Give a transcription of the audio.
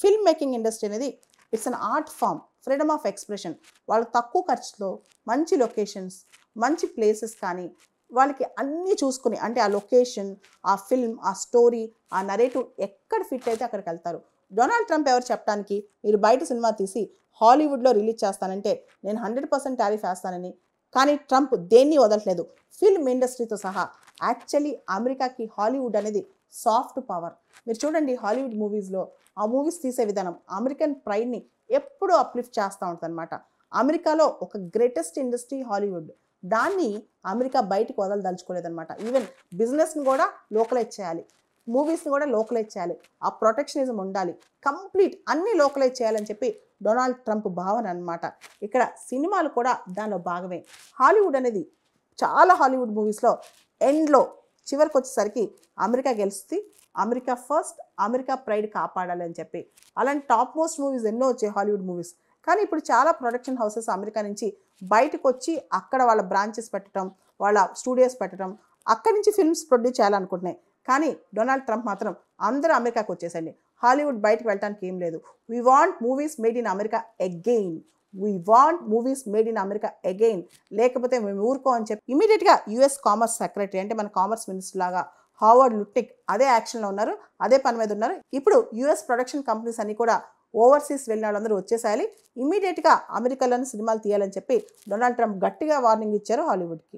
Film making industry అనేది it's an art form, freedom of expression. వాళ్ళు తక్కువ ఖర్చులో మంచి లొకేషన్స్, మంచి ప్లేసెస్ కానీ వాళ్ళకి అన్నీ చూసుకుని, అంటే ఆ లొకేషన్, ఆ ఫిల్మ్, ఆ స్టోరీ, ఆ నరేటివ్ ఎక్కడ ఫిట్ అయితే అక్కడికి వెళ్తారు. డొనాల్డ్ ట్రంప్ ఎవరు చెప్పడానికి? మీరు బయట సినిమా తీసి హాలీవుడ్లో రిలీజ్ చేస్తానంటే నేను 100% టారిఫ్ వేస్తానని. కానీ ట్రంప్ దేన్ని వదలట్లేదు, ఫిల్మ్ ఇండస్ట్రీతో సహా. యాక్చువల్లీ అమెరికాకి హాలీవుడ్ అనేది సాఫ్ట్ పవర్. మీరు చూడండి హాలీవుడ్ మూవీస్లో ఆ మూవీస్ తీసే విధానం అమెరికన్ ప్రైడ్ని ఎప్పుడూ అప్లిఫ్ట్ చేస్తూ ఉంటుంది అనమాట. అమెరికాలో ఒక గ్రేటెస్ట్ ఇండస్ట్రీ హాలీవుడ్. దాన్ని అమెరికా బయటకు వదలదలుచుకోలేదన్నమాట. ఈవెన్ బిజినెస్ని కూడా లోకలైజ్ చేయాలి, మూవీస్ని కూడా లోకలైజ్ చేయాలి, ఆ ప్రొటెక్షనిజం ఉండాలి, కంప్లీట్ అన్నీ లోకలైజ్ చేయాలని చెప్పి డొనాల్డ్ ట్రంప్ భావన అనమాట. ఇక్కడ సినిమాలు కూడా దానిలో భాగమే. హాలీవుడ్ అనేది చాలా హాలీవుడ్ మూవీస్లో ఎండ్లో చివరికి వచ్చేసరికి అమెరికా గెలుస్తుంది, అమెరికా ఫస్ట్, అమెరికా ప్రైడ్ కాపాడాలి అని చెప్పి. అలాంటి టాప్ మోస్ట్ మూవీస్ ఎన్నో వచ్చాయి హాలీవుడ్ మూవీస్. కానీ ఇప్పుడు చాలా ప్రొడక్షన్ హౌసెస్ అమెరికా నుంచి బయటకు వచ్చి అక్కడ వాళ్ళ బ్రాంచెస్ పెట్టడం, వాళ్ళ స్టూడియోస్ పెట్టడం, అక్కడి నుంచి ఫిల్మ్స్ ప్రొడ్యూస్ చేయాలనుకుంటున్నాయి. కానీ డొనాల్డ్ ట్రంప్ మాత్రం అందరూ అమెరికాకు వచ్చేసండి, హాలీవుడ్ బయటకు వెళ్ళడానికి ఏం లేదు. We want movies made in America again, we want movies made in America again, లేకపోతే మేము ఊరుకో అని చెప్పి ఇమీడియట్గా యుఎస్ కామర్స్ సెక్రటరీ, అంటే మన కామర్స్ మినిస్టర్ లాగా హావర్డ్ లుట్నిక్ అదే యాక్షన్లో ఉన్నారు, అదే పని మీద ఉన్నారు. ఇప్పుడు యుఎస్ ప్రొడక్షన్ కంపెనీస్ అన్ని కూడా ఓవర్సీస్ వెళ్ళిన వాళ్ళందరూ వచ్చేసేయాలి, ఇమీడియట్గా అమెరికాలోని సినిమాలు తీయాలని చెప్పి డొనాల్డ్ ట్రంప్ గట్టిగా వార్నింగ్ ఇచ్చారు హాలీవుడ్కి.